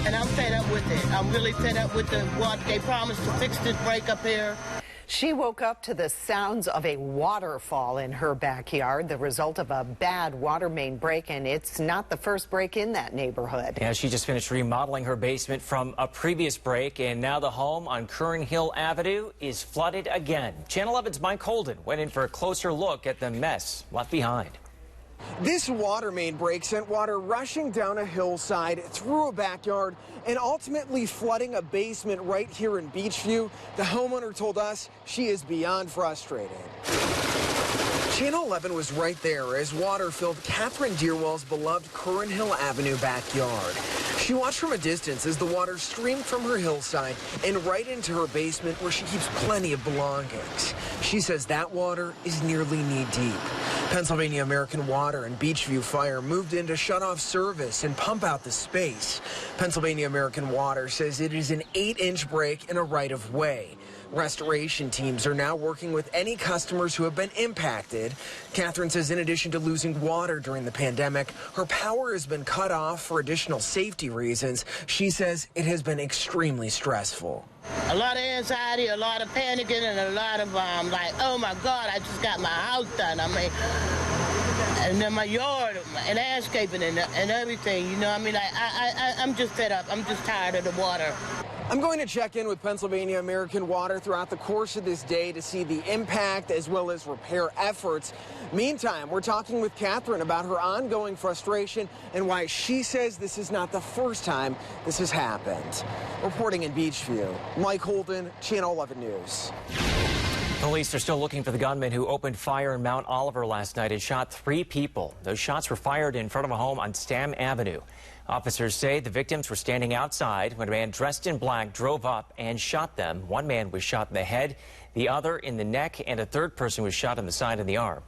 and I'm fed up with it. I'm really fed up with what they promised to fix this break up here. She woke up to the sounds of a waterfall in her backyard, the result of a bad water main break, and it's not the first break in that neighborhood. Yeah, she just finished remodeling her basement from a previous break, and now the home on Curran Hill Avenue is flooded again. Channel 11's Mike Holden went in for a closer look at the mess left behind. This water main break sent water rushing down a hillside through a backyard and ultimately flooding a basement right here in Beachview. The homeowner told us she is beyond frustrated. Channel 11 was right there as water filled Catherine Deerwell's beloved Curran Hill Avenue backyard. She watched from a distance as the water streamed from her hillside and right into her basement where she keeps plenty of belongings. She says that water is nearly knee-deep. Pennsylvania American Water and Beachview Fire moved in to shut off service and pump out the space. Pennsylvania American Water says it is an 8-inch break in a right-of-way. Restoration teams are now working with any customers who have been impacted. Catherine says in addition to losing water during the pandemic, her power has been cut off for additional safety reasons. She says it has been extremely stressful. A lot of anxiety, a lot of panicking, and a lot of like, oh my God, I just got my house done. I mean, and then my yard and landscaping and everything. You know, I mean, I'm just fed up. I'm just tired of the water. I'm going to check in with Pennsylvania American Water throughout the course of this day to see the impact as well as repair efforts. Meantime, we're talking with Catherine about her ongoing frustration and why she says this is not the first time this has happened. Reporting in Beachview, Mike Holden, Channel 11 News. Police are still looking for the gunman who opened fire in Mount Oliver last night and shot 3 people. Those shots were fired in front of a home on Stam Avenue. Officers say the victims were standing outside when a man dressed in black drove up and shot them. One man was shot in the head, the other in the neck, and a third person was shot in the side and the arm.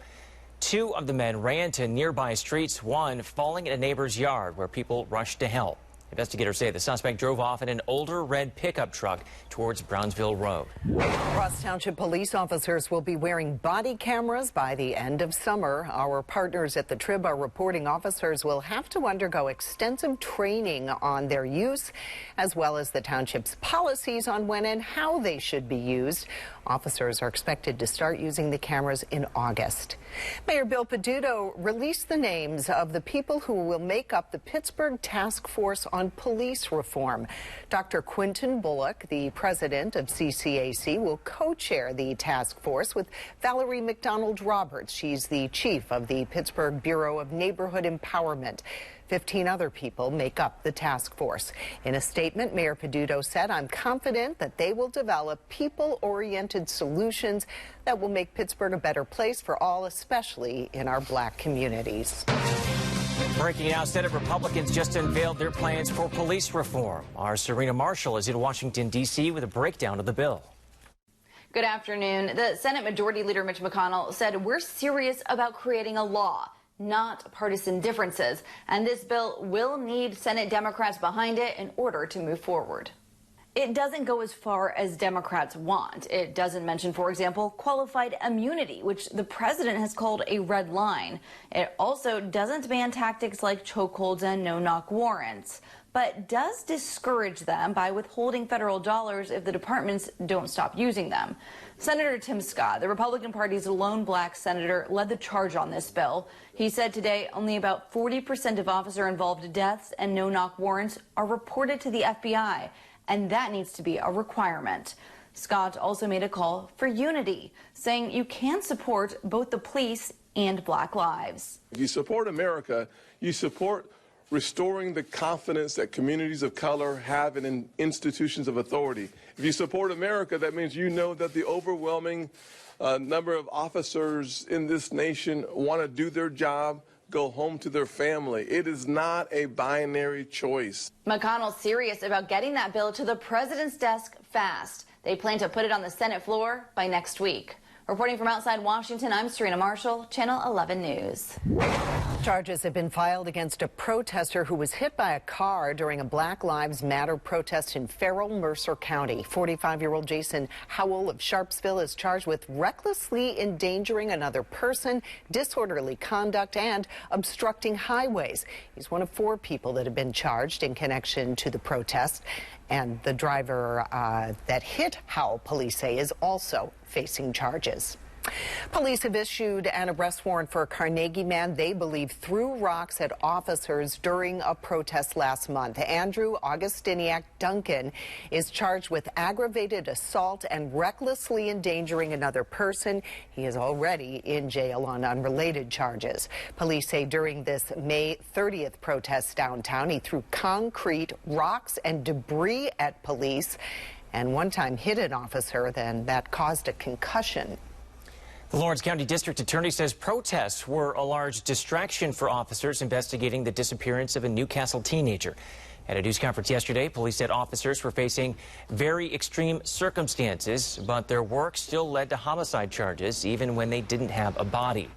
2 of the men ran to nearby streets, one falling in a neighbor's yard where people rushed to help. Investigators say the suspect drove off in an older red pickup truck towards Brownsville Road. Ross Township police officers will be wearing body cameras by the end of summer. Our partners at the Trib are reporting officers will have to undergo extensive training on their use, as well as the township's policies on when and how they should be used. Officers are expected to start using the cameras in August. Mayor Bill Peduto released the names of the people who will make up the Pittsburgh Task Force on Police Reform. Dr. Quinton Bullock, the president of CCAC, will co-chair the task force with Valerie McDonald Roberts. She's the chief of the Pittsburgh Bureau of Neighborhood Empowerment. 15 other people make up the task force. In a statement, Mayor Peduto said, "I'm confident that they will develop people-oriented solutions that will make Pittsburgh a better place for all, especially in our black communities." Breaking out, Senate Republicans just unveiled their plans for police reform. Our Serena Marshall is in Washington, D.C. with a breakdown of the bill. Good afternoon. The Senate Majority Leader Mitch McConnell said we're serious about creating a law, not partisan differences, and this bill will need Senate Democrats behind it in order to move forward. It doesn't go as far as Democrats want. It doesn't mention, for example, qualified immunity, which the president has called a red line. It also doesn't ban tactics like chokeholds and no-knock warrants, but does discourage them by withholding federal dollars if the departments don't stop using them. Senator Tim Scott, the Republican Party's lone black senator, led the charge on this bill. He said today only about 40% of officer-involved deaths and no-knock warrants are reported to the FBI, and that needs to be a requirement. Scott also made a call for unity, saying you can support both the police and black lives. If you support America, you support restoring the confidence that communities of color have in institutions of authority. If you support America, that means you know that the overwhelming number of officers in this nation want to do their job, go home to their family. It is not a binary choice. McConnell's serious about getting that bill to the president's desk fast. They plan to put it on the Senate floor by next week. Reporting from outside Washington, I'm Serena Marshall, Channel 11 News. Charges have been filed against a protester who was hit by a car during a Black Lives Matter protest in Farrell, Mercer County. 45-year-old Jason Howell of Sharpsville is charged with recklessly endangering another person, disorderly conduct, and obstructing highways. He's one of 4 people that have been charged in connection to the protest. And the driver that hit Howell, police say, is also facing charges. Police have issued an arrest warrant for a Carnegie man they believe threw rocks at officers during a protest last month. Andrew Augustiniak Duncan is charged with aggravated assault and recklessly endangering another person. He is already in jail on unrelated charges. Police say during this May 30th protest downtown, he threw concrete, rocks, and debris at police and one time hit an officer, then that caused a concussion. The Lawrence County District Attorney says protests were a large distraction for officers investigating the disappearance of a Newcastle teenager. At a news conference yesterday, police said officers were facing very extreme circumstances, but their work still led to homicide charges even when they didn't have a body.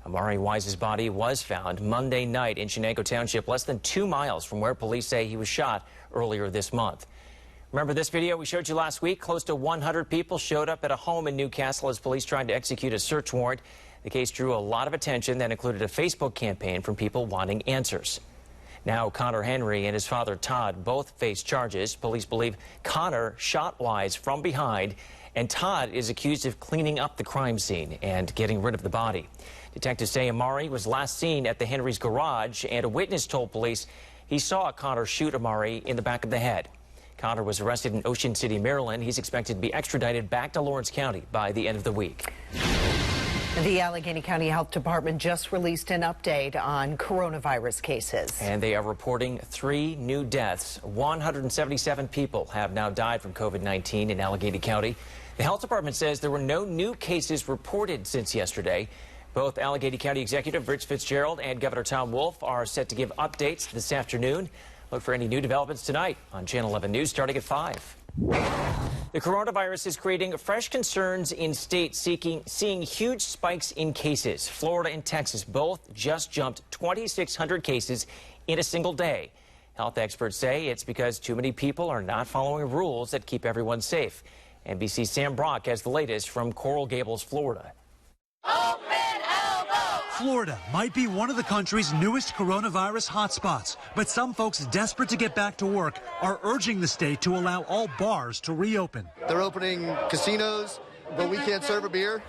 Amari Wise's body was found Monday night in Shenango Township, less than 2 miles from where police say he was shot earlier this month. Remember this video we showed you last week? Close to 100 people showed up at a home in Newcastle as police tried to execute a search warrant. The case drew a lot of attention that included a Facebook campaign from people wanting answers. Now Connor Henry and his father Todd both face charges. Police believe Connor shot Wise from behind, and Todd is accused of cleaning up the crime scene and getting rid of the body. Detectives say Amari was last seen at the Henry's garage, and a witness told police he saw Connor shoot Amari in the back of the head. Connor was arrested in Ocean City, Maryland. He's expected to be extradited back to Lawrence County by the end of the week. The Allegheny County Health Department just released an update on coronavirus cases. And they are reporting 3 new deaths. 177 people have now died from COVID-19 in Allegheny County. The health department says there were no new cases reported since yesterday. Both Allegheny County Executive Rich Fitzgerald and Governor Tom Wolf are set to give updates this afternoon. Look for any new developments tonight on Channel 11 News starting at 5. The coronavirus is creating fresh concerns in states seeing huge spikes in cases. Florida and Texas both just jumped 2,600 cases in a single day. Health experts say it's because too many people are not following rules that keep everyone safe. NBC's Sam Brock has the latest from Coral Gables, Florida. Florida might be one of the country's newest coronavirus hotspots, but some folks desperate to get back to work are urging the state to allow all bars to reopen. They're opening casinos, but we can't serve a beer.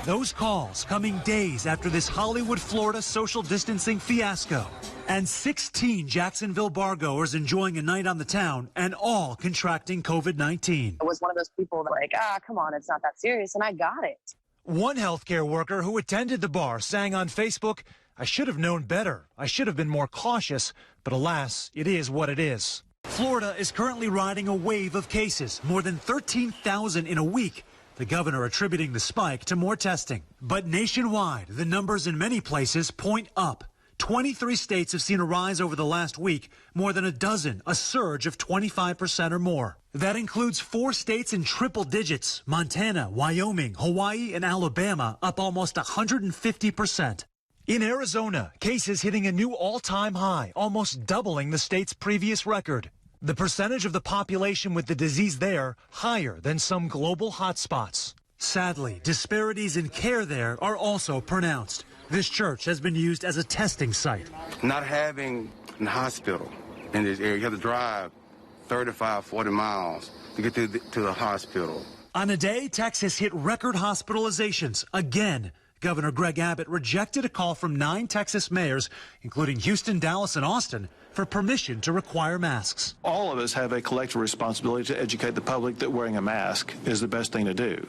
Those calls coming days after this Hollywood, Florida social distancing fiasco. And 16 Jacksonville bargoers enjoying a night on the town and all contracting COVID-19. I was one of those people that like, come on, it's not that serious, and I got it. One healthcare worker who attended the bar sang on Facebook, "I should have known better. I should have been more cautious, but alas, it is what it is." Florida is currently riding a wave of cases, more than 13,000 in a week. The governor attributing the spike to more testing. But nationwide, the numbers in many places point up. 23 states have seen a rise over the last week, more than a dozen, a surge of 25% or more. That includes 4 states in triple digits: Montana, Wyoming, Hawaii, and Alabama, up almost 150%. In Arizona, cases hitting a new all-time high, almost doubling the state's previous record. The percentage of the population with the disease there higher than some global hotspots. Sadly, disparities in care there are also pronounced. This church has been used as a testing site. Not having a hospital in this area, you have to drive 35, 40 miles to get to the hospital. On a day, Texas hit record hospitalizations again. Governor Greg Abbott rejected a call from 9 Texas mayors, including Houston, Dallas, and Austin, for permission to require masks. All of us have a collective responsibility to educate the public that wearing a mask is the best thing to do.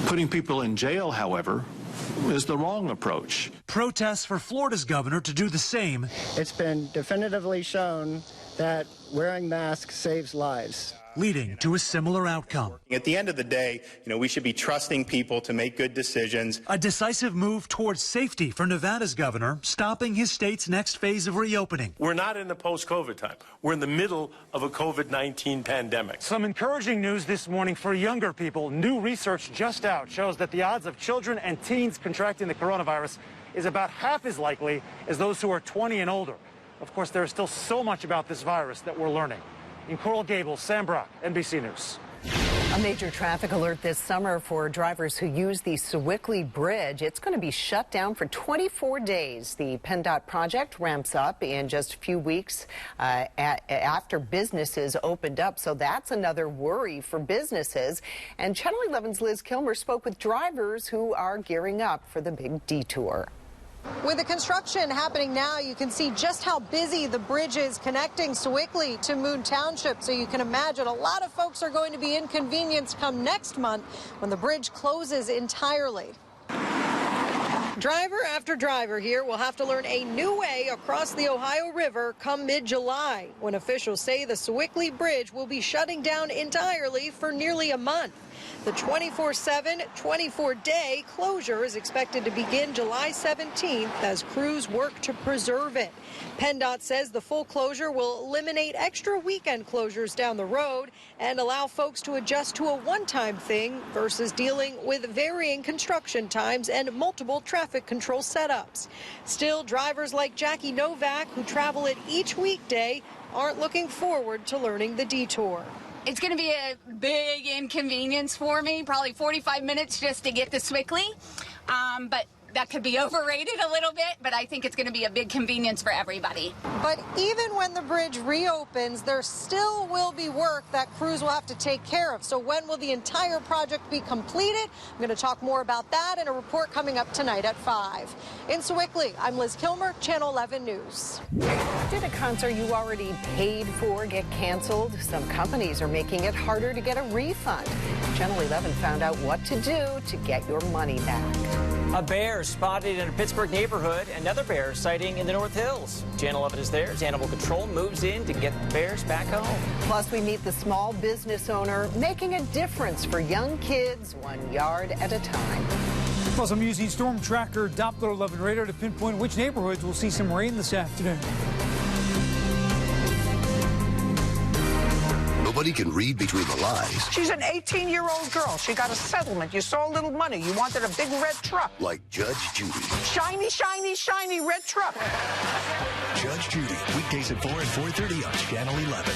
Putting people in jail, however, is the wrong approach. Protests for Florida's governor to do the same. It's been definitively shown that wearing masks saves lives, leading to a similar outcome. At the end of the day, we should be trusting people to make good decisions. A decisive move towards safety for Nevada's governor, stopping his state's next phase of reopening. We're not in the post-COVID time. We're in the middle of a COVID-19 pandemic. Some encouraging news this morning for younger people. New research just out shows that the odds of children and teens contracting the coronavirus is about half as likely as those who are 20 and older. Of course, there is still so much about this virus that we're learning. In Coral Gables, Sam Brock, NBC News. A major traffic alert this summer for drivers who use the Sewickley Bridge. It's going to be shut down for 24 days. The PennDOT project ramps up in just a few weeks after businesses opened up. So that's another worry for businesses. And Channel 11's Liz Kilmer spoke with drivers who are gearing up for the big detour. With the construction happening now, you can see just how busy the bridge is connecting Sewickley to Moon Township. So you can imagine a lot of folks are going to be inconvenienced come next month when the bridge closes entirely. Driver after driver here will have to learn a new way across the Ohio River come mid-July, when officials say the Sewickley Bridge will be shutting down entirely for nearly a month. The 24/7, 24-day closure is expected to begin July 17th as crews work to preserve it. PennDOT says the full closure will eliminate extra weekend closures down the road and allow folks to adjust to a one-time thing versus dealing with varying construction times and multiple traffic control setups. Still, drivers like Jackie Novak, who travel it each weekday, aren't looking forward to learning the detour. It's going to be a big inconvenience for me, probably 45 minutes just to get to Sewickley, but that could be overrated a little bit, but I think it's going to be a big convenience for everybody. But even when the bridge reopens, there still will be work that crews will have to take care of. So when will the entire project be completed? I'm going to talk more about that in a report coming up tonight at 5. In Sewickley, I'm Liz Kilmer, Channel 11 News. Did a concert you already paid for get canceled? Some companies are making it harder to get a refund. Channel 11 found out what to do to get your money back. A bear spotted in a Pittsburgh neighborhood. Another bear sighting in the North Hills. Channel 11 is there as Animal Control moves in to get the bears back home. Plus, we meet the small business owner making a difference for young kids 1 yard at a time. Plus, I'm using Storm Tracker Doppler 11 radar to pinpoint which neighborhoods will see some rain this afternoon. Nobody can read between the lines. She's an 18-year-old girl. She got a settlement. You saw a little money. You wanted a big red truck. Like Judge Judy. Shiny, shiny, shiny red truck. Judge Judy, weekdays at 4 and 4:30 on Channel 11.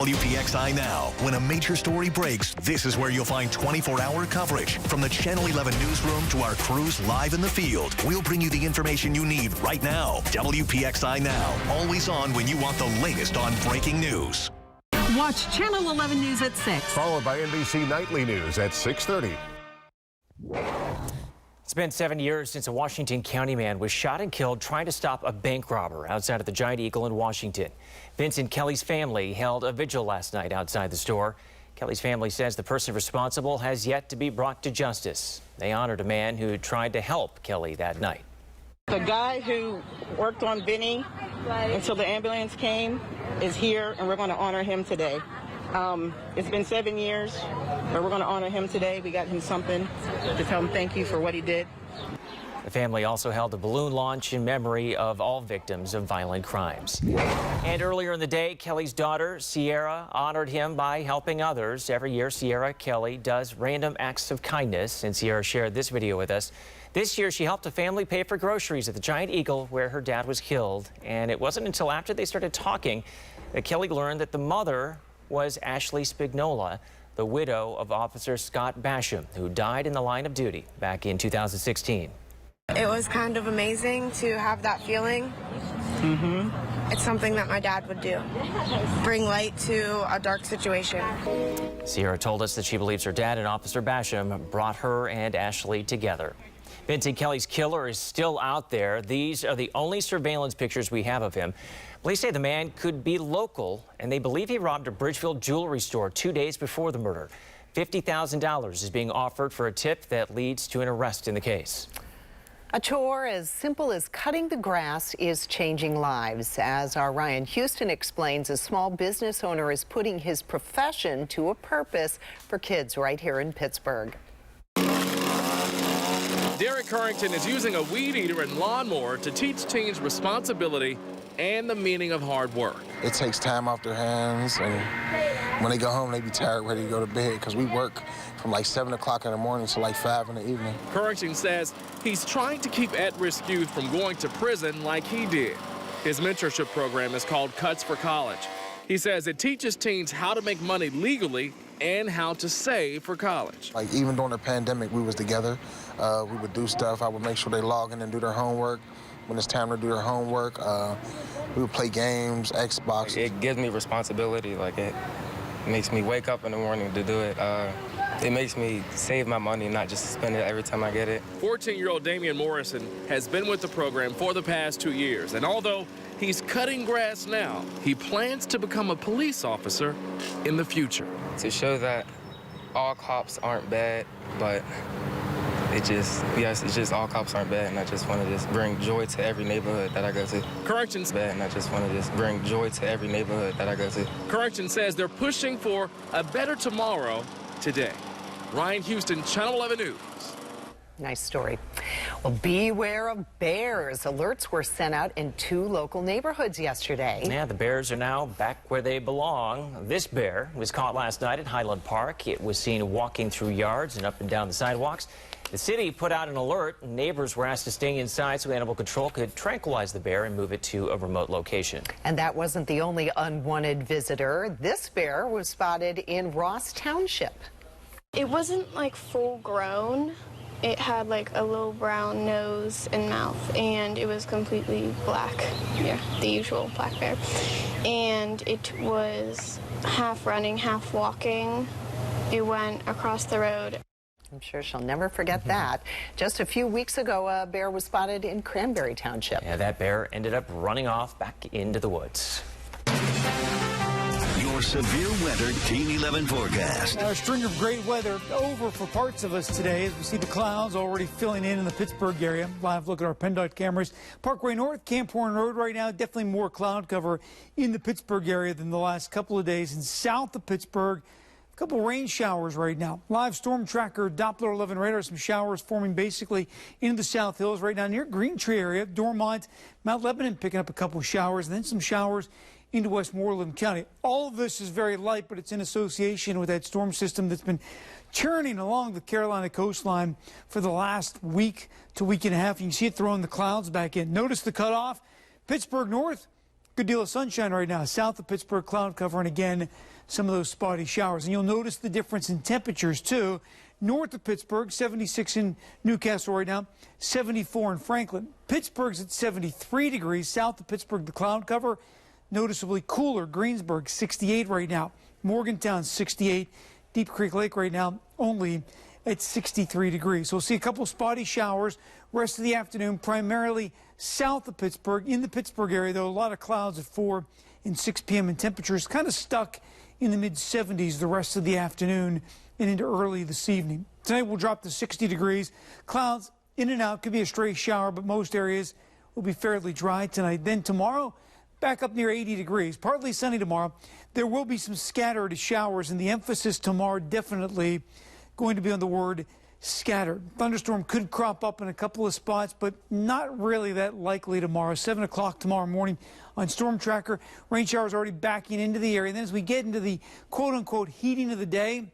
WPXI Now. When a major story breaks, this is where you'll find 24-hour coverage. From the Channel 11 newsroom to our crews live in the field, we'll bring you the information you need right now. WPXI Now. Always on when you want the latest on breaking news. Watch Channel 11 News at 6. Followed by NBC Nightly News at 6:30. It's been 7 years since a Washington County man was shot and killed trying to stop a bank robber outside of the Giant Eagle in Washington. Vincent Kelly's family held a vigil last night outside the store. Kelly's family says the person responsible has yet to be brought to justice. They honored a man who tried to help Kelly that night. The guy who worked on Vinny until the ambulance came is here, and we're going to honor him today. It's been 7 years, but we're going to honor him today. We got him something to tell him thank you for what he did. The family also held a balloon launch in memory of all victims of violent crimes. And earlier in the day, Kelly's daughter, Sierra, honored him by helping others. Every year, Sierra Kelly does random acts of kindness, and Sierra shared this video with us. This year, she helped a family pay for groceries at the Giant Eagle where her dad was killed. And it wasn't until after they started talking that Kelly learned that the mother was Ashley Spignola, the widow of Officer Scott Basham, who died in the line of duty back in 2016. It was kind of amazing to have that feeling. It's something that my dad would do. Bring light to a dark situation. Sierra told us that she believes her dad and Officer Basham brought her and Ashley together. Vincent Kelly's killer is still out there. These are the only surveillance pictures we have of him. Police say the man could be local, and they believe he robbed a Bridgeville jewelry store 2 days before the murder. $50,000 is being offered for a tip that leads to an arrest in the case. A chore as simple as cutting the grass is changing lives. As our Ryan Houston explains, a small business owner is putting his profession to a purpose for kids right here in Pittsburgh. Derek Currington is using a weed eater and lawnmower to teach teens responsibility and the meaning of hard work. It takes time off their hands, and when they go home, they be tired, ready to go to bed, because we work from like 7 o'clock in the morning to like 5 in the evening. Currington says he's trying to keep at-risk youth from going to prison like he did. His mentorship program is called Cuts for College. He says it teaches teens how to make money legally and how to save for college. Like even during the pandemic, we was together. We would do stuff. I would make sure they log in and do their homework. When it's time to do their homework, we would play games, Xbox. It gives me responsibility. Like it makes me wake up in the morning to do it. It makes me save my money, not just spend it every time I get it. 14-year-old Damian Morrison has been with the program for the past 2 years, and although he's cutting grass now, he plans to become a police officer in the future. To show that all cops aren't bad, but it's just all cops aren't bad, and I just want to just bring joy to every neighborhood that I go to. Corrections bad, and I just want to just bring joy to every neighborhood that I go to. Correction says they're pushing for a better tomorrow today. Ryan Houston, Channel 11 News. Nice story. Well, beware of bears. Alerts were sent out in 2 local neighborhoods yesterday. Yeah, the bears are now back where they belong. This bear was caught last night at Highland Park. It was seen walking through yards and up and down the sidewalks. The city put out an alert. Neighbors were asked to stay inside so animal control could tranquilize the bear and move it to a remote location. And that wasn't the only unwanted visitor. This bear was spotted in Ross Township. It wasn't like full grown. It had like a little brown nose and mouth, and it was completely black. Yeah, the usual black bear. And it was half running, half walking. It went across the road. I'm sure she'll never forget that. Just a few weeks ago, a bear was spotted in Cranberry Township. Yeah, that bear ended up running off back into the woods. Your severe weather Team 11 forecast. A string of great weather over for parts of us today as we see the clouds already filling in the Pittsburgh area. Live look at our PennDOT cameras. Parkway North, Camp Horn Road right now, definitely more cloud cover in the Pittsburgh area than the last couple of days. And south of Pittsburgh, a couple rain showers right now. Live storm tracker Doppler 11 radar, some showers forming basically into the South Hills right now near Green Tree area. Dormont, Mount Lebanon picking up a couple showers, and then some showers into Westmoreland County. All of this is very light, but it's in association with that storm system that's been churning along the Carolina coastline for the last week to week and a half. You can see it throwing the clouds back in. Notice the cutoff. Pittsburgh North, good deal of sunshine right now. South of Pittsburgh, cloud cover, and again, some of those spotty showers. And you'll notice the difference in temperatures, too. North of Pittsburgh, 76 in Newcastle right now, 74 in Franklin. Pittsburgh's at 73 degrees. South of Pittsburgh, the cloud cover, noticeably cooler. Greensburg, 68 right now. Morgantown, 68. Deep Creek Lake right now, only at 63 degrees. So we'll see a couple spotty showers rest of the afternoon, primarily south of Pittsburgh. In the Pittsburgh area, though, a lot of clouds at 4 and 6 p.m. and temperatures kind of stuck in the mid-70s the rest of the afternoon and into early this evening. Tonight we'll drop to 60 degrees. Clouds in and out, could be a stray shower, but most areas will be fairly dry tonight. Then tomorrow, back up near 80 degrees. Partly sunny tomorrow. There will be some scattered showers, and the emphasis tomorrow definitely going to be on the word scattered. Thunderstorm could crop up in a couple of spots, but not really that likely tomorrow. 7 o'clock tomorrow morning on Storm Tracker. Rain showers already backing into the area. And then as we get into the quote-unquote heating of the day,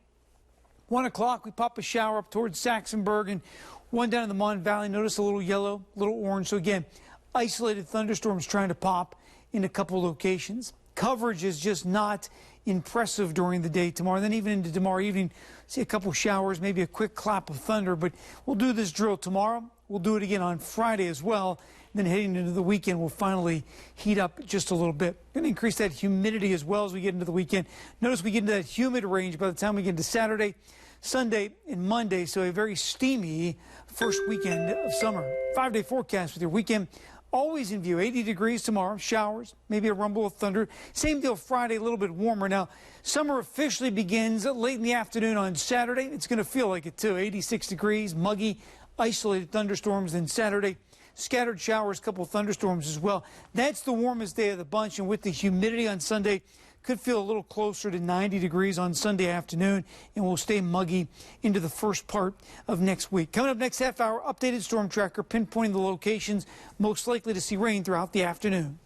1 o'clock, we pop a shower up towards Saxonburg and one down in the Mon Valley. Notice a little yellow, a little orange. So again, isolated thunderstorms trying to pop in a couple locations. Coverage is just not impressive during the day tomorrow. And then even into tomorrow evening, see a couple showers, maybe a quick clap of thunder. But we'll do this drill tomorrow. We'll do it again on Friday as well. Then heading into the weekend, we'll finally heat up just a little bit. Going to increase that humidity as well as we get into the weekend. Notice we get into that humid range by the time we get into Saturday, Sunday, and Monday. So a very steamy first weekend of summer. 5-day forecast with your weekend always in view. 80 degrees tomorrow, showers, maybe a rumble of thunder. Same deal Friday, a little bit warmer. Now, summer officially begins late in the afternoon on Saturday. It's going to feel like it too. 86 degrees, muggy, isolated thunderstorms. Then Saturday, scattered showers, couple of thunderstorms as well. That's the warmest day of the bunch. And with the humidity on Sunday, could feel a little closer to 90 degrees on Sunday afternoon, and will stay muggy into the first part of next week. Coming up next half hour, updated storm tracker pinpointing the locations most likely to see rain throughout the afternoon.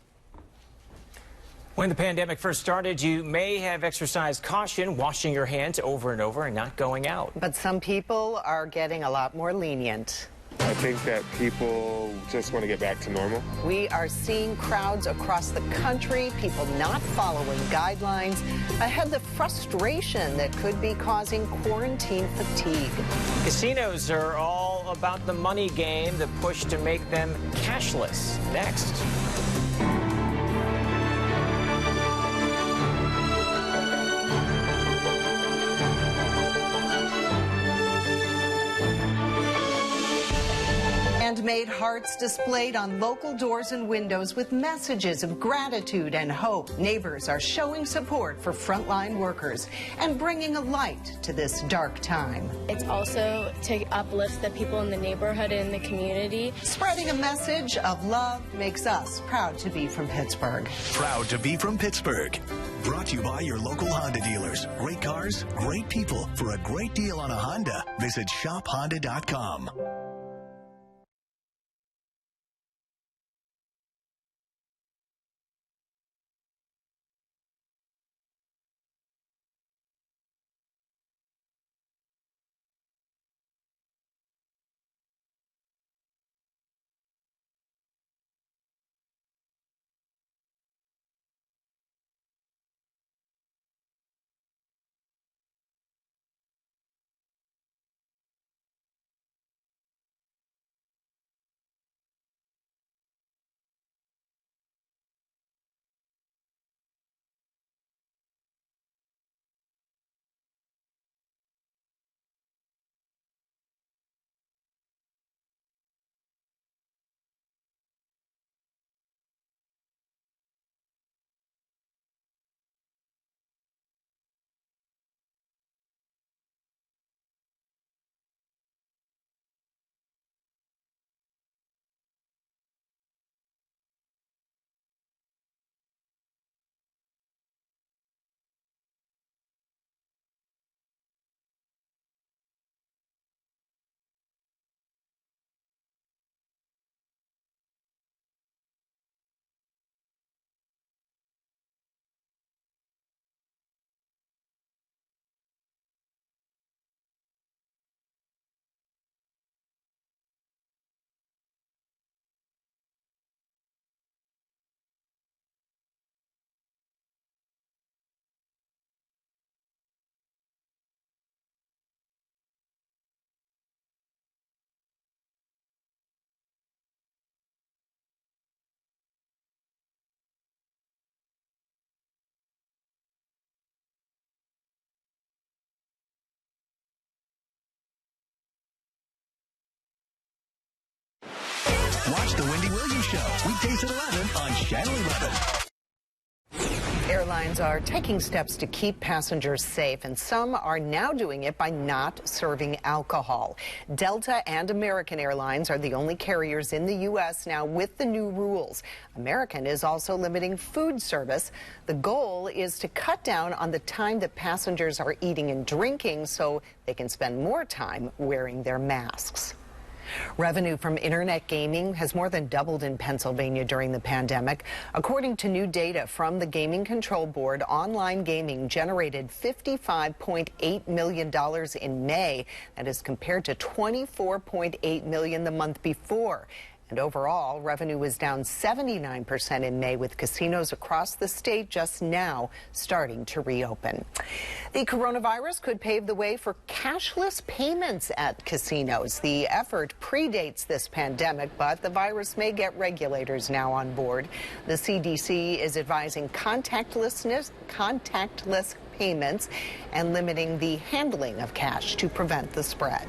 When the pandemic first started, you may have exercised caution, washing your hands over and over and not going out. But some people are getting a lot more lenient. I think that people just want to get back to normal. We are seeing crowds across the country, people not following guidelines, ahead the frustration that could be causing quarantine fatigue. Casinos are all about the money game, the push to make them cashless. Next. Handmade hearts displayed on local doors and windows with messages of gratitude and hope. Neighbors are showing support for frontline workers and bringing a light to this dark time. It's also to uplift the people in the neighborhood and in the community. Spreading a message of love makes us proud to be from Pittsburgh. Proud to be from Pittsburgh. Brought to you by your local Honda dealers. Great cars, great people. For a great deal on a Honda, visit shophonda.com. Watch The Wendy Williams Show, weekdays at 11 on Channel 11. Airlines are taking steps to keep passengers safe, and some are now doing it by not serving alcohol. Delta and American Airlines are the only carriers in the U.S. now with the new rules. American is also limiting food service. The goal is to cut down on the time that passengers are eating and drinking so they can spend more time wearing their masks. Revenue from internet gaming has more than doubled in Pennsylvania during the pandemic. According to new data from the Gaming Control Board, online gaming generated $55.8 million in May. That is compared to $24.8 million the month before. And overall, revenue was down 79% in May, with casinos across the state just now starting to reopen. The coronavirus could pave the way for cashless payments at casinos. The effort predates this pandemic, but the virus may get regulators now on board. The CDC is advising contactless payments and limiting the handling of cash to prevent the spread.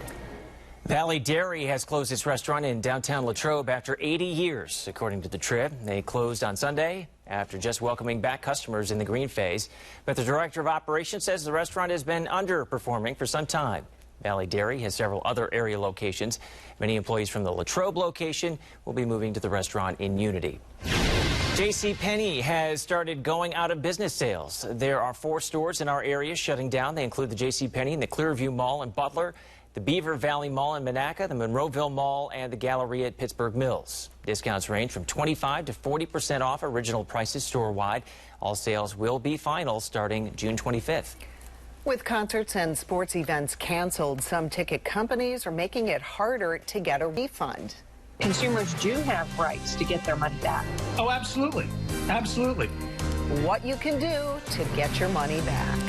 Valley Dairy has closed its restaurant in downtown Latrobe after 80 years, according to the Trib. They closed on Sunday after just welcoming back customers in the green phase. But the director of operations says the restaurant has been underperforming for some time. Valley Dairy has several other area locations. Many employees from the Latrobe location will be moving to the restaurant in Unity. JCPenney has started going out of business sales. There are 4 stores in our area shutting down. They include the JCPenney in the Clearview Mall in Butler, the Beaver Valley Mall in Monaca, the Monroeville Mall, and the Galleria at Pittsburgh Mills. Discounts range from 25% to 40% off original prices store-wide. All sales will be final starting June 25th. With concerts and sports events canceled, some ticket companies are making it harder to get a refund. Consumers do have rights to get their money back. Oh, absolutely. Absolutely. What you can do to get your money back.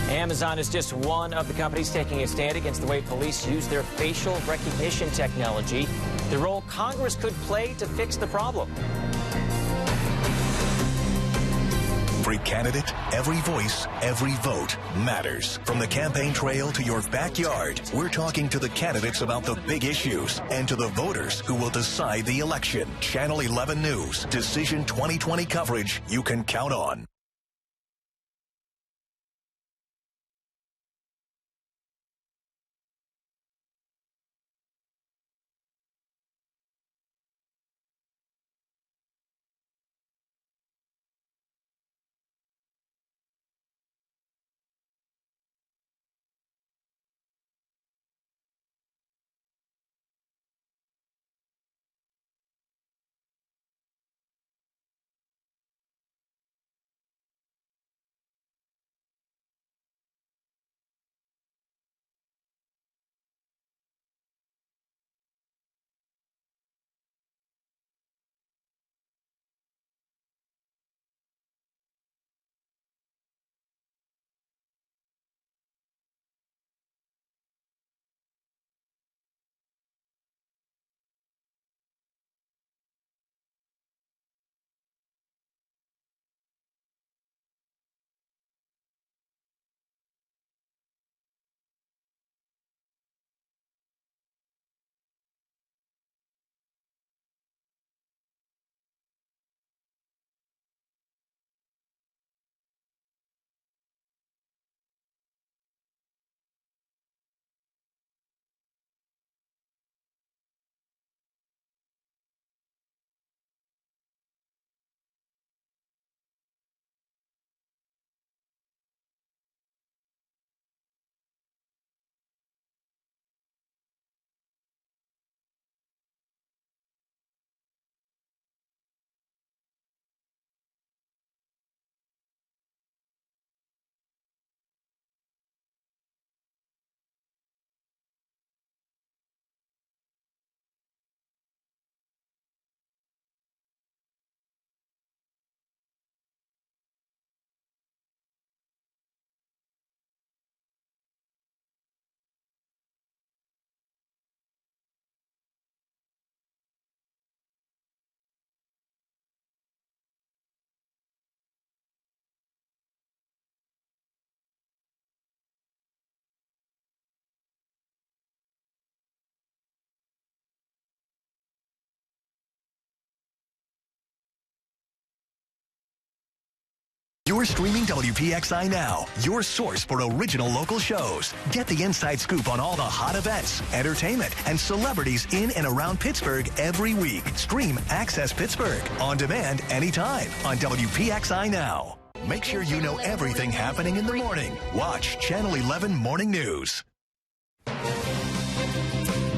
Amazon is just one of the companies taking a stand against the way police use their facial recognition technology, the role Congress could play to fix the problem. Every candidate, every voice, every vote matters. From the campaign trail to your backyard, we're talking to the candidates about the big issues and to the voters who will decide the election. Channel 11 News, Decision 2020 coverage you can count on. You're streaming WPXI now, your source for original local shows. Get the inside scoop on all the hot events, entertainment, and celebrities in and around Pittsburgh every week. Stream Access Pittsburgh on demand anytime on WPXI now. Make sure you know everything happening in the morning. Watch Channel 11 Morning News.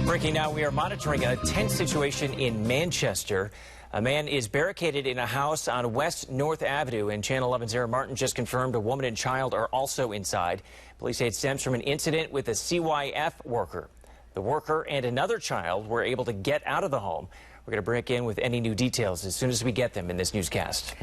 Breaking now, we are monitoring a tense situation in Manchester. A man is barricaded in a house on West North Avenue, and Channel 11's Sarah Martin just confirmed a woman and child are also inside. Police say it stems from an incident with a CYF worker. The worker and another child were able to get out of the home. We're going to break in with any new details as soon as we get them in this newscast.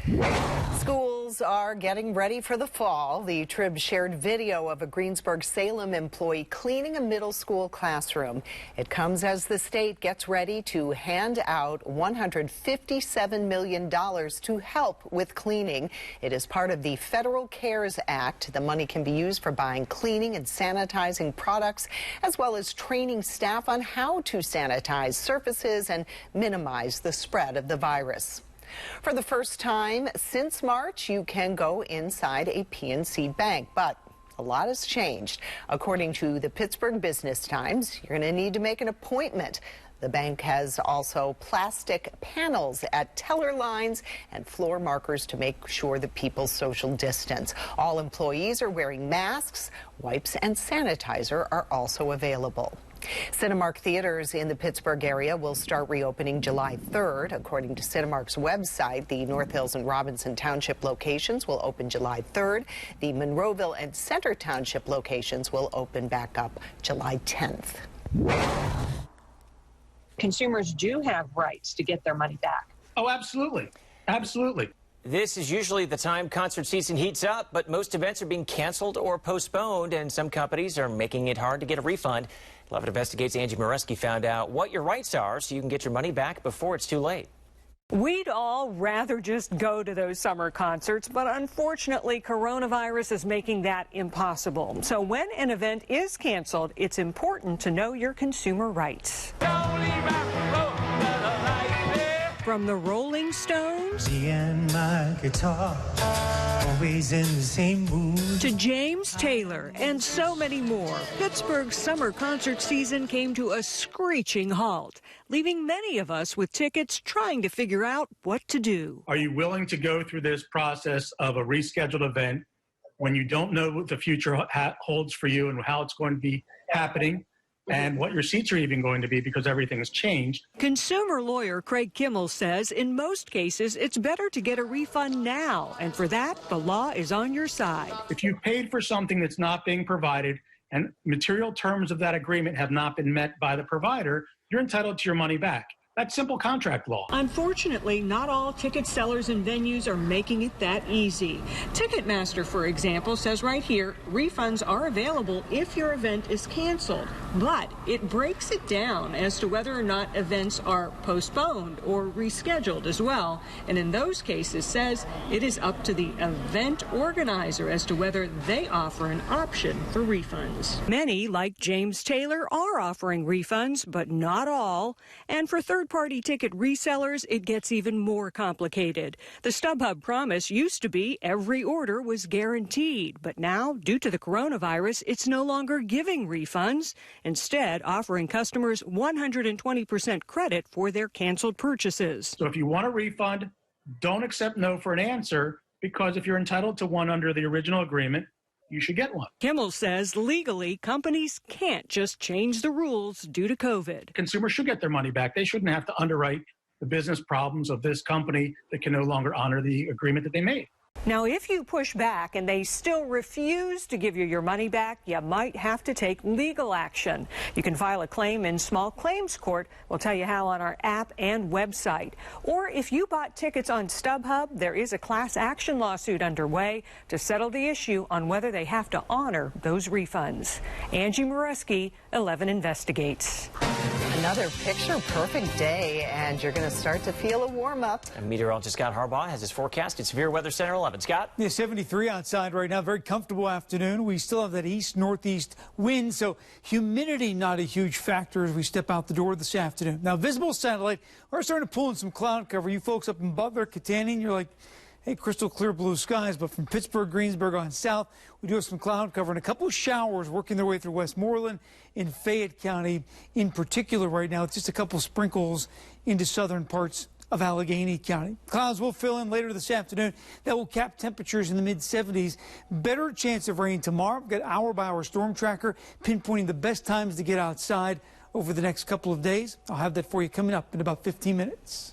Schools are getting ready for the fall. The Trib shared video of a Greensburg-Salem employee cleaning a middle school classroom. It comes as the state gets ready to hand out $157 million to help with cleaning. It is part of the Federal CARES Act. The money can be used for buying cleaning and sanitizing products, as well as training staff on how to sanitize surfaces and minimize the spread of the virus. For the first time since March, you can go inside a PNC bank, but a lot has changed. According to the Pittsburgh Business Times, you're going to need to make an appointment. The bank has also plastic panels at teller lines and floor markers to make sure that people social distance. All employees are wearing masks. Wipes and sanitizer are also available. Cinemark theaters in the Pittsburgh area will start reopening July 3rd. According to Cinemark's website, the North Hills and Robinson Township locations will open July 3rd. The Monroeville and Center Township locations will open back up July 10th. Consumers do have rights to get their money back. Oh, absolutely. Absolutely. This is usually the time concert season heats up, but most events are being canceled or postponed, and some companies are making it hard to get a refund. 11 Investigates' Angie Moreski found out what your rights are so you can get your money back before it's too late. We'd all rather just go to those summer concerts, but unfortunately, coronavirus is making that impossible. So when an event is canceled, it's important to know your consumer rights. From the Rolling Stones and my guitar, always in the same mood, to James Taylor and so many more, Pittsburgh's summer concert season came to a screeching halt, leaving many of us with tickets trying to figure out what to do. Are you willing to go through this process of a rescheduled event when you don't know what the future holds for you and how it's going to be happening? And what your seats are even going to be, because everything has changed. Consumer lawyer Craig Kimmel says in most cases it's better to get a refund now, and for that the law is on your side. If you paid for something that's not being provided and material terms of that agreement have not been met by the provider, you're entitled to your money back. That's simple contract law. Unfortunately, not all ticket sellers and venues are making it that easy. Ticketmaster, for example, says right here, refunds are available if your event is canceled, but it breaks it down as to whether or not events are postponed or rescheduled as well. And in those cases says it is up to the event organizer as to whether they offer an option for refunds. Many, like James Taylor, are offering refunds, but not all. And for third-party ticket resellers, it gets even more complicated. The StubHub promise used to be every order was guaranteed, but now, due to the coronavirus, it's no longer giving refunds, instead offering customers 120% credit for their canceled purchases. So if you want a refund, don't accept no for an answer, because if you're entitled to one under the original agreement, you should get one. Kimmel says legally, companies can't just change the rules due to COVID. Consumers should get their money back. They shouldn't have to underwrite the business problems of this company that can no longer honor the agreement that they made. Now, if you push back and they still refuse to give you your money back, you might have to take legal action. You can file a claim in small claims court. We'll tell you how on our app and website. Or if you bought tickets on StubHub, there is a class action lawsuit underway to settle the issue on whether they have to honor those refunds. Angie Moreski, 11 Investigates. Another picture-perfect day, and you're going to start to feel a warm-up. And meteorologist Scott Harbaugh has his forecast at Severe Weather Center 11. Scott? Yeah, 73 outside right now. Very comfortable afternoon. We still have that east-northeast wind, so humidity not a huge factor as we step out the door this afternoon. Now, visible satellite, we're starting to pull in some cloud cover. You folks up in Butler, Catania, you're like, Hey, crystal clear blue skies, but from Pittsburgh, Greensburg on south, we do have some cloud cover and a couple of showers working their way through Westmoreland in Fayette County in particular right now. It's just a couple sprinkles into southern parts of Allegheny County. Clouds will fill in later this afternoon. That will cap temperatures in the mid-70s. Better chance of rain tomorrow. We've got hour-by-hour storm tracker pinpointing the best times to get outside over the next couple of days. I'll have that for you coming up in about 15 minutes.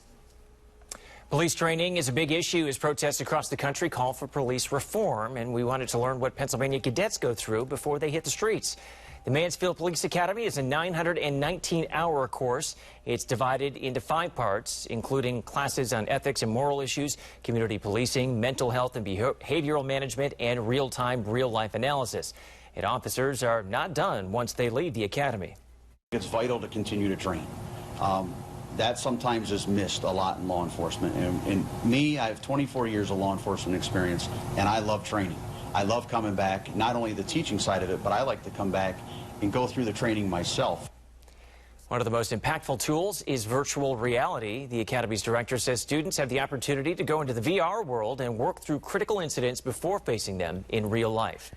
Police training is a big issue as protests across the country call for police reform, and we wanted to learn what Pennsylvania cadets go through before they hit the streets. The Mansfield Police Academy is a 919-hour course. It's divided into 5 parts, including classes on ethics and moral issues, community policing, mental health and behavioral management, and real-time, real-life analysis. And officers are not done once they leave the academy. It's vital to continue to train. That sometimes is missed a lot in law enforcement. And me, I have 24 years of law enforcement experience, and I love training. I love coming back, not only the teaching side of it, but I like to come back and go through the training myself. One of the most impactful tools is virtual reality. The Academy's director says students have the opportunity to go into the VR world and work through critical incidents before facing them in real life.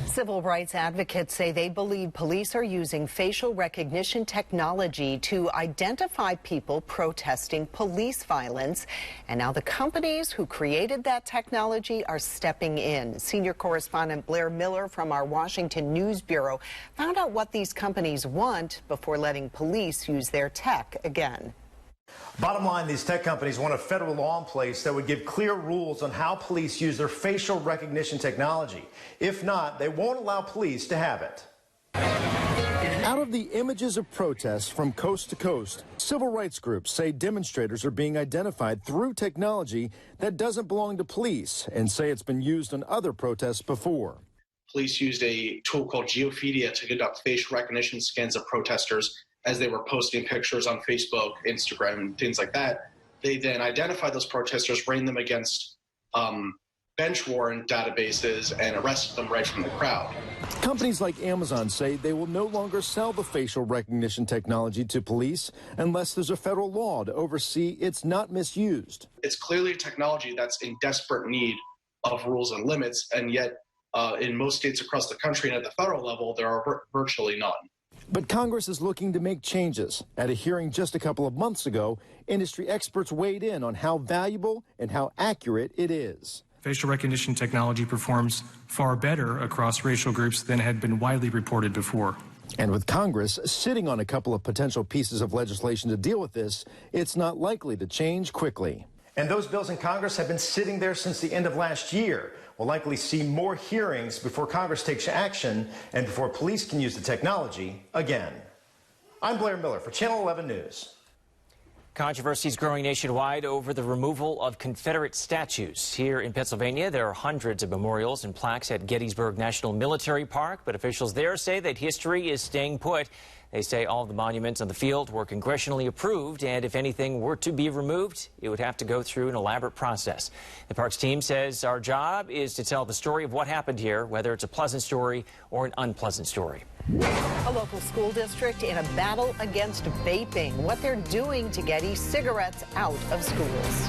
Civil rights advocates say they believe police are using facial recognition technology to identify people protesting police violence. And now the companies who created that technology are stepping in. Senior correspondent Blair Miller from our Washington News Bureau found out what these companies want before letting police use their tech again. Bottom line, these tech companies want a federal law in place that would give clear rules on how police use their facial recognition technology. If not, they won't allow police to have it. Out of the images of protests from coast to coast, civil rights groups say demonstrators are being identified through technology that doesn't belong to police and say it's been used on other protests before. Police used a tool called Geophedia to conduct facial recognition scans of protesters as they were posting pictures on Facebook, Instagram, and things like that. They then identified those protesters, ran them against bench warrant databases, and arrested them right from the crowd. Companies like Amazon say they will no longer sell the facial recognition technology to police unless there's a federal law to oversee it's not misused. It's clearly a technology that's in desperate need of rules and limits, and yet in most states across the country and at the federal level, there are virtually none. But Congress is looking to make changes. At a hearing just a couple of months ago, industry experts weighed in on how valuable and how accurate it is. Facial recognition technology performs far better across racial groups than had been widely reported before. And with Congress sitting on a couple of potential pieces of legislation to deal with this, it's not likely to change quickly. And those bills in Congress have been sitting there since the end of last year. We'll likely see more hearings before Congress takes action and before police can use the technology again. I'm Blair Miller for Channel 11 News. Controversies growing nationwide over the removal of Confederate statues. Here in Pennsylvania, there are hundreds of memorials and plaques at Gettysburg National Military Park, but officials there say that history is staying put. They say all of the monuments on the field were congressionally approved, and if anything were to be removed, it would have to go through an elaborate process. The parks team says our job is to tell the story of what happened here, whether it's a pleasant story or an unpleasant story. A local school district in a battle against vaping, what they're doing to get e-cigarettes out of schools.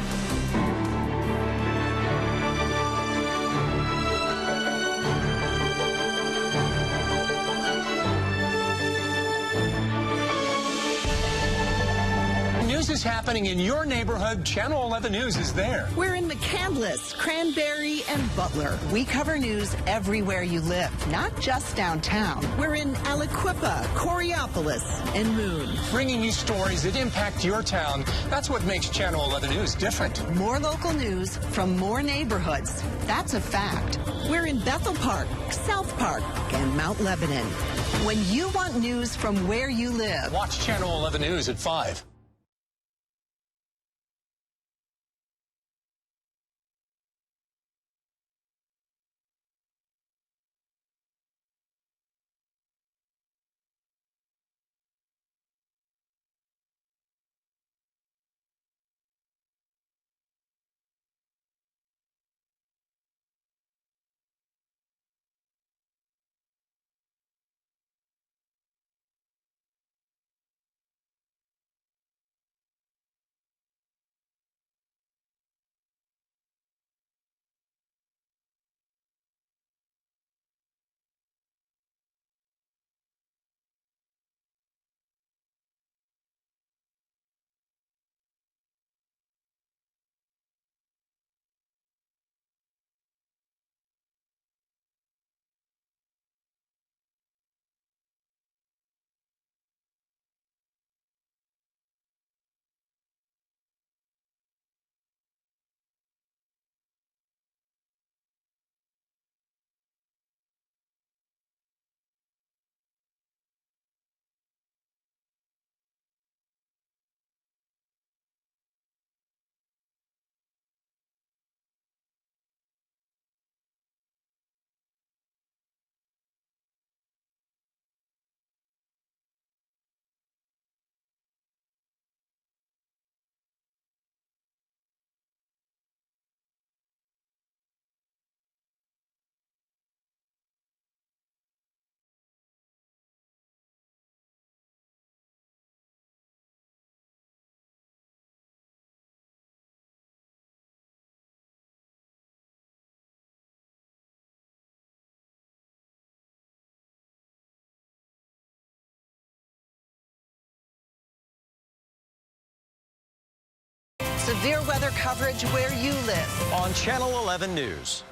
News is happening in your neighborhood. Channel 11 News is there. We're in McCandless, Cranberry, and Butler. We cover news everywhere you live, not just downtown. We're in Aliquippa, Coriopolis, and Moon. Bringing you stories that impact your town. That's what makes Channel 11 News different. More local news from more neighborhoods. That's a fact. We're in Bethel Park, South Park, and Mount Lebanon. When you want news from where you live, watch Channel 11 News at 5. Severe weather coverage where you live. On Channel 11 News.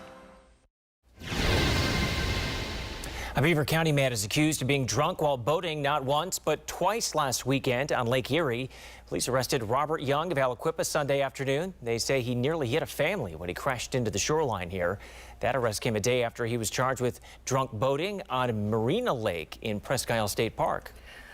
A Beaver County man is accused of being drunk while boating not once but twice last weekend on Lake Erie. Police arrested Robert Young of Aliquippa Sunday afternoon. They say he nearly hit a family when he crashed into the shoreline here. That arrest came a day after he was charged with drunk boating on Marina Lake in Presque Isle State Park.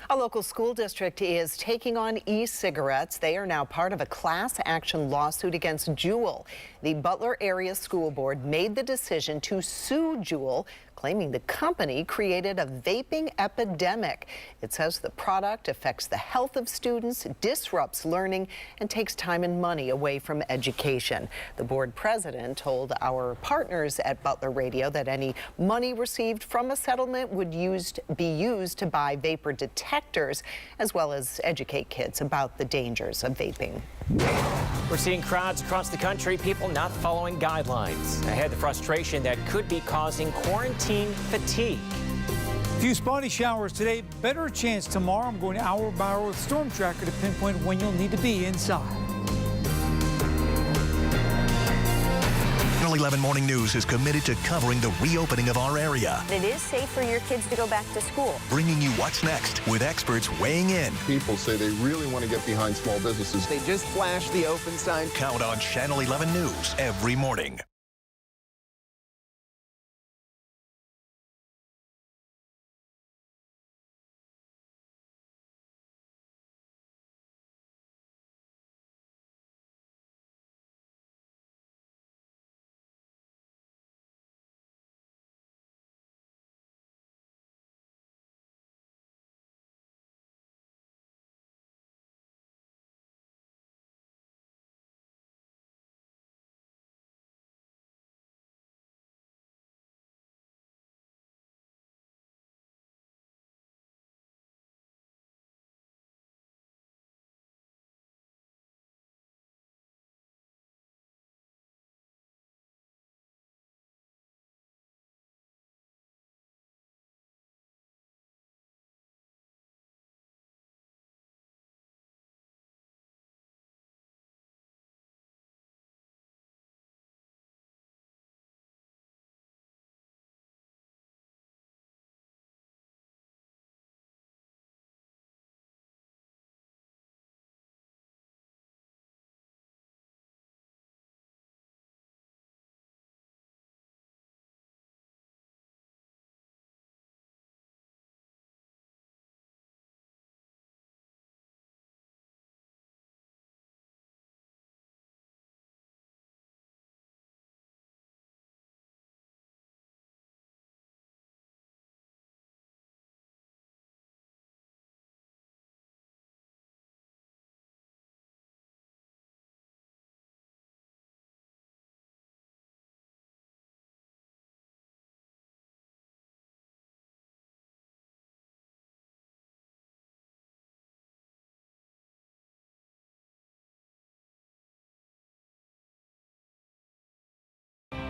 A local school district is taking on e-cigarettes. They are now part of a class action lawsuit against Juul. The Butler Area School Board made the decision to sue Juul, claiming the company created a vaping epidemic. It says the product affects the health of students, disrupts learning, and takes time and money away from education. The board president told our partners at Butler Radio that any money received from a settlement would be used to buy vapor detectors, as well as educate kids about the dangers of vaping. We're seeing crowds across the country, people not following guidelines. Ahead, the frustration that could be causing quarantine fatigue. A few spotty showers today, better chance tomorrow. I'm going hour by hour with Storm Tracker to pinpoint when you'll need to be inside. Channel 11 Morning News is committed to covering the reopening of our area. It is safe for your kids to go back to school. Bringing you what's next with experts weighing in. People say they really want to get behind small businesses. They just flash the open sign. Count on Channel 11 News every morning.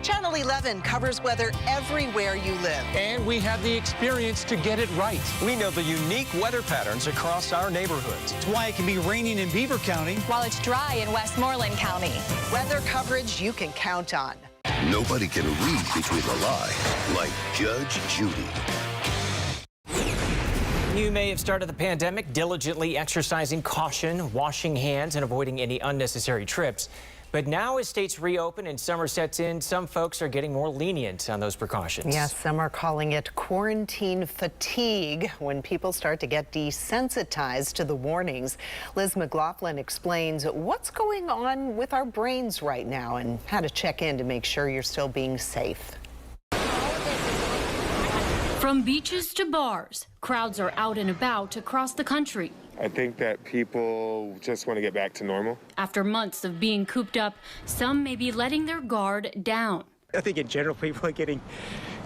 Channel 11 covers weather everywhere you live. And we have the experience to get it right. We know the unique weather patterns across our neighborhoods. That's why it can be raining in Beaver County, while it's dry in Westmoreland County. Weather coverage you can count on. Nobody can read between the lines like Judge Judy. You may have started the pandemic diligently exercising caution, washing hands, and avoiding any unnecessary trips. But now as states reopen and summer sets in, some folks are getting more lenient on those precautions. Yes, some are calling it quarantine fatigue when people start to get desensitized to the warnings. Liz McLaughlin explains what's going on with our brains right now and how to check in to make sure you're still being safe. From beaches to bars, crowds are out and about across the country. I think that people just want to get back to normal. After months of being cooped up, some may be letting their guard down. I think in general people are getting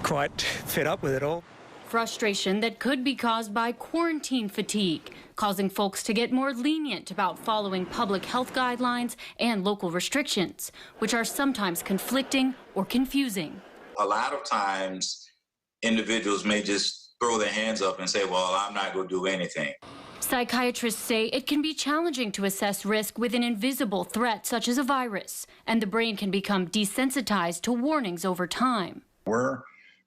quite fed up with it all. Frustration that could be caused by quarantine fatigue, causing folks to get more lenient about following public health guidelines and local restrictions, which are sometimes conflicting or confusing. A lot of times, individuals may just throw their hands up and say, well, I'm not going to do anything. Psychiatrists say it can be challenging to assess risk with an invisible threat such as a virus, and the brain can become desensitized to warnings over time. We're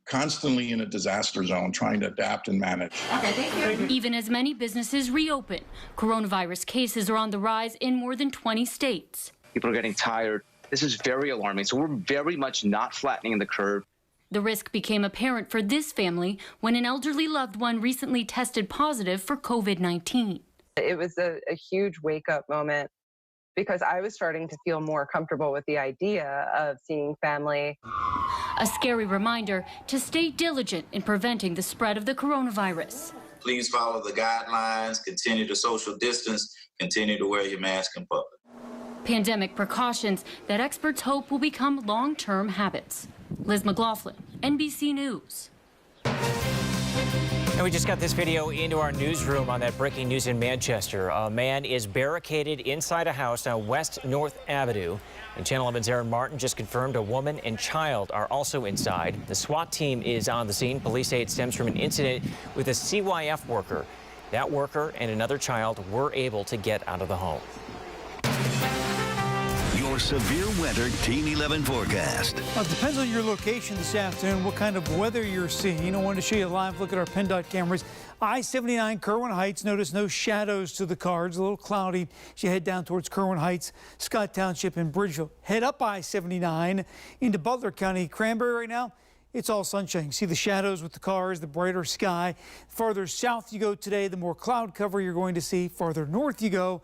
constantly in a disaster zone trying to adapt and manage. Okay, thank you. Even as many businesses reopen, coronavirus cases are on the rise in more than 20 states. People are getting tired. This is very alarming. So we're very much not flattening the curve. The risk became apparent for this family when an elderly loved one recently tested positive for COVID-19. It was a huge wake-up moment because I was starting to feel more comfortable with the idea of seeing family. A scary reminder to stay diligent in preventing the spread of the coronavirus. Please follow the guidelines, continue to social distance, continue to wear your mask in public. Pandemic precautions that experts hope will become long-term habits. Liz McLaughlin, NBC News. And we just got this video into our newsroom on that breaking news in Manchester. A man is barricaded inside a house on West North Avenue. And Channel 11's Aaron Martin just confirmed a woman and child are also inside. The SWAT team is on the scene. Police say it stems from an incident with a CYF worker. That worker and another child were able to get out of the home. Your severe weather Team 11 forecast. Well, it depends on your location this afternoon, what kind of weather you're seeing. I wanted to show you a live look at our PennDOT cameras. I-79 Kerwin Heights, notice no shadows to the cars, a little cloudy as you head down towards Kerwin Heights, Scott Township, and Bridgeville. Head up I-79 into Butler County, Cranberry right now. It's all sunshine. You see the shadows with the cars, the brighter sky. Farther south you go today, the more cloud cover you're going to see. Farther north you go,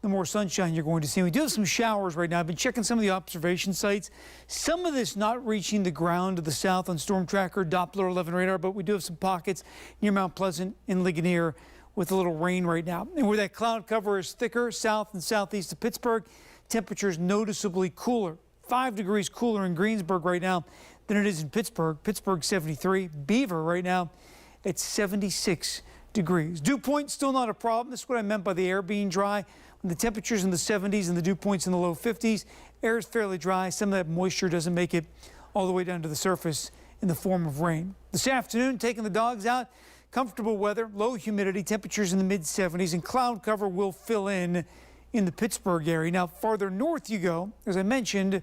the more sunshine you're going to see. We do have some showers right now. I've been checking some of the observation sites. Some of this not reaching the ground to the south on Storm Tracker, Doppler 11 radar, but we do have some pockets near Mount Pleasant and Ligonier with a little rain right now. And where that cloud cover is thicker, south and southeast of Pittsburgh, temperatures noticeably cooler. 5 degrees cooler in Greensburg right now than it is in Pittsburgh. Pittsburgh 73, Beaver right now at 76 degrees. Dew point still not a problem. This is what I meant by the air being dry. The temperatures in the 70s and the dew points in the low 50s. Air is fairly dry. Some of that moisture doesn't make it all the way down to the surface in the form of rain. This afternoon, taking the dogs out, comfortable weather, low humidity, temperatures in the mid-70s, and cloud cover will fill in the Pittsburgh area. Now, farther north you go, as I mentioned, a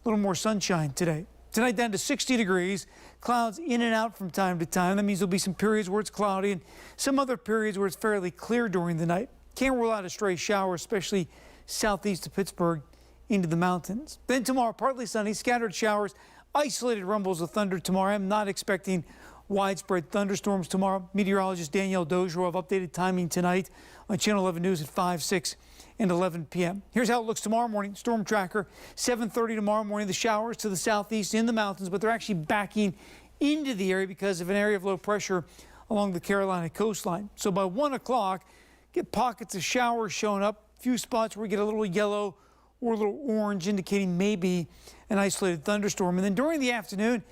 little more sunshine today. Tonight down to 60 degrees, clouds in and out from time to time. That means there'll be some periods where it's cloudy and some other periods where it's fairly clear during the night. Can't rule out a stray shower, especially southeast of Pittsburgh into the mountains. Then tomorrow, partly sunny, scattered showers, isolated rumbles of thunder tomorrow. I'm not expecting widespread thunderstorms tomorrow. Meteorologist Danielle Dozier will have updated timing tonight on Channel 11 News at 5, 6, and 11 p.m. Here's how it looks tomorrow morning. Storm tracker, 7:30 tomorrow morning. The showers to the southeast in the mountains, but they're actually backing into the area because of an area of low pressure along the Carolina coastline. So by 1 o'clock, get pockets of showers showing up, a few spots where we get a little yellow or a little orange indicating maybe an isolated thunderstorm. And then during the afternoon,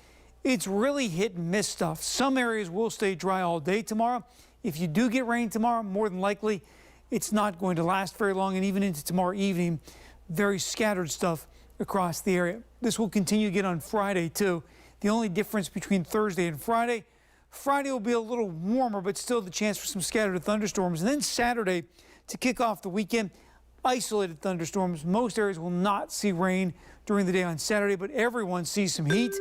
it's really hit and miss stuff. Some areas will stay dry all day tomorrow. If you do get rain tomorrow, more than likely it's not going to last very long, and even into tomorrow evening, very scattered stuff across the area. This will continue again on Friday too. The only difference between Thursday and Friday will be a little warmer, but still the chance for some scattered thunderstorms. And then Saturday, to kick off the weekend, isolated thunderstorms. Most areas will not see rain during the day on Saturday, but everyone sees some heat.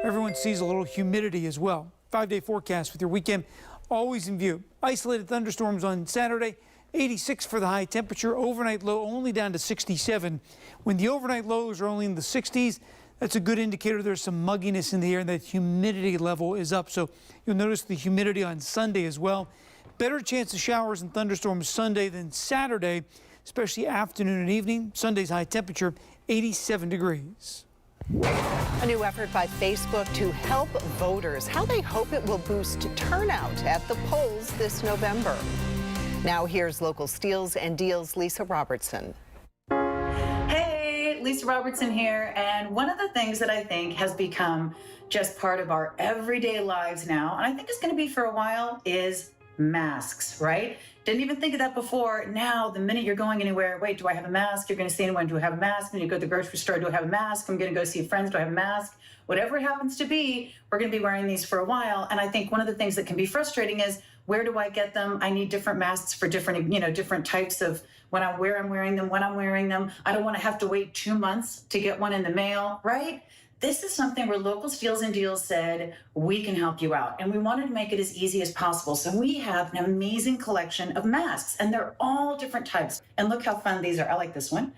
Everyone sees a little humidity as well. 5-day forecast with your weekend always in view. Isolated thunderstorms on Saturday, 86 for the high temperature. Overnight low only down to 67. When the overnight lows are only in the 60s, that's a good indicator there's some mugginess in the air and that humidity level is up. So you'll notice the humidity on Sunday as well. Better chance of showers and thunderstorms Sunday than Saturday, especially afternoon and evening. Sunday's high temperature, 87 degrees. A new effort by Facebook to help voters, how they hope it will boost turnout at the polls this November. Now here's local Steals and Deals' Lisa Robertson. Lisa Robertson here, and one of the things that I think has become just part of our everyday lives now, and I think it's going to be for a while, is masks, right? Didn't even think of that before. Now, the minute you're going anywhere, wait, do I have a mask? You're going to see anyone, do I have a mask? When you go to the grocery store, do I have a mask? I'm going to go see friends, do I have a mask? Whatever it happens to be, we're going to be wearing these for a while, and I think one of the things that can be frustrating is, Where do I get them? I need different masks for different, different types of where I'm wearing them, when I'm wearing them. I don't want to have to wait 2 months to get one in the mail, right? This is something where Local Steals and Deals said, we can help you out. And we wanted to make it as easy as possible. So we have an amazing collection of masks, and they're all different types. And look how fun these are. I like this one.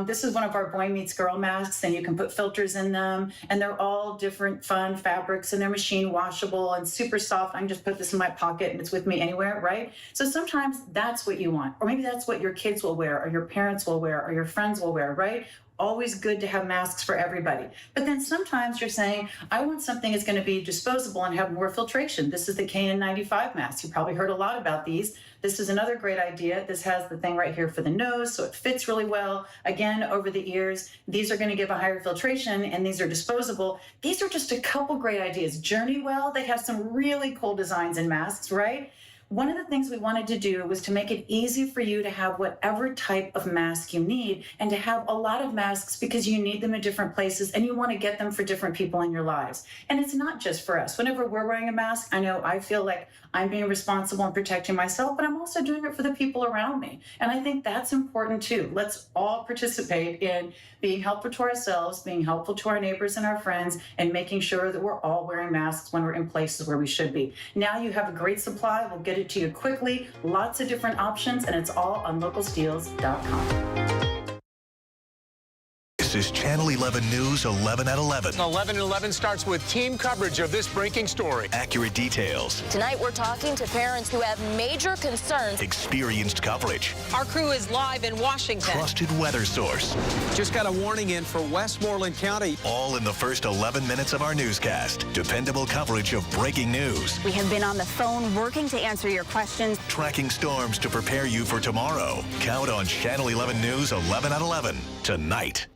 This is one of our Boy Meets Girl masks, and you can put filters in them. And they're all different fun fabrics, and they're machine washable and super soft. I can just put this in my pocket, and it's with me anywhere, right? So sometimes that's what you want. Or maybe that's what your kids will wear, or your parents will wear, or your friends will wear, right? Always good to have masks for everybody. But then sometimes you're saying, I want something that's going to be disposable and have more filtration. This is the KN95 mask. You probably heard a lot about these. This is another great idea. This has the thing right here for the nose, so it fits really well. Again, over the ears. These are going to give a higher filtration, and these are disposable. These are just a couple great ideas. Journeywell, they have some really cool designs in masks, right? One of the things we wanted to do was to make it easy for you to have whatever type of mask you need, and to have a lot of masks because you need them in different places and you want to get them for different people in your lives. And it's not just for us. Whenever we're wearing a mask, I know I feel like I'm being responsible and protecting myself, but I'm also doing it for the people around me. And I think that's important too. Let's all participate in being helpful to ourselves, being helpful to our neighbors and our friends, and making sure that we're all wearing masks when we're in places where we should be. Now you have a great supply. We'll get it to you quickly. Lots of different options, and it's all on localsteals.com. This is Channel 11 News 11 at 11. 11 at 11 starts with team coverage of this breaking story. Accurate details. Tonight we're talking to parents who have major concerns. Experienced coverage. Our crew is live in Washington. Trusted weather source. Just got a warning in for Westmoreland County. All in the first 11 minutes of our newscast. Dependable coverage of breaking news. We have been on the phone working to answer your questions. Tracking storms to prepare you for tomorrow. Count on Channel 11 News 11 at 11 tonight.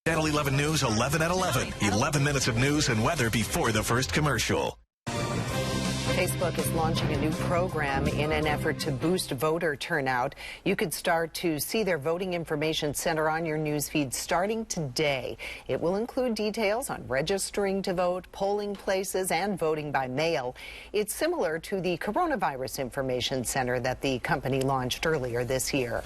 Channel 11 News 11 at 11. 11 minutes of news and weather before the first commercial. Facebook is launching a new program in an effort to boost voter turnout. You could start to see their voting information center on your newsfeed starting today. It will include details on registering to vote, polling places, and voting by mail. It's similar to the Coronavirus Information Center that the company launched earlier this year.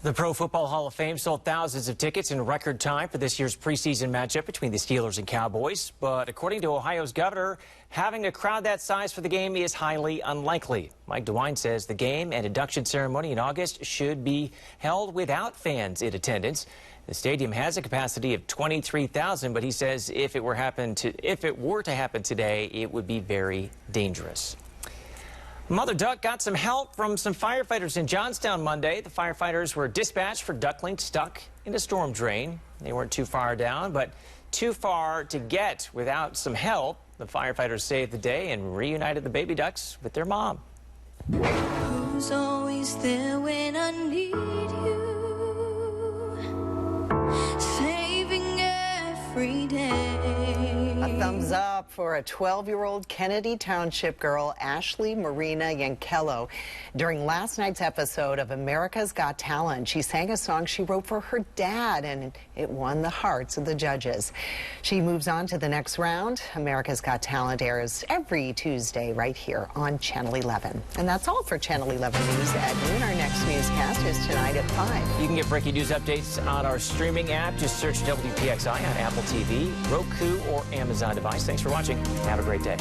The Pro Football Hall of Fame sold thousands of tickets in record time for this year's preseason matchup between the Steelers and Cowboys. But according to Ohio's governor, having a crowd that size for the game is highly unlikely. Mike DeWine says the game and induction ceremony in August should be held without fans in attendance. The stadium has a capacity of 23,000, but he says if it were to happen today, it would be very dangerous. Mother duck got some help from some firefighters in Johnstown Monday. The firefighters were dispatched for ducklings stuck in a storm drain. They weren't too far down, but too far to get without some help. The firefighters saved the day and reunited the baby ducks with their mom. Who's always there when I need you? Saving every day. A thumbs up for a 12-year-old Kennedy Township girl, Ashley Marina Yankello. During last night's episode of America's Got Talent, she sang a song she wrote for her dad, and it won the hearts of the judges. She moves on to the next round. America's Got Talent airs every Tuesday right here on Channel 11. And that's all for Channel 11 News at noon. Our next newscast is tonight at 5. You can get breaking news updates on our streaming app. Just search WPXI on Apple TV, Roku, or Amazon device. Thanks for watching. Have a great day.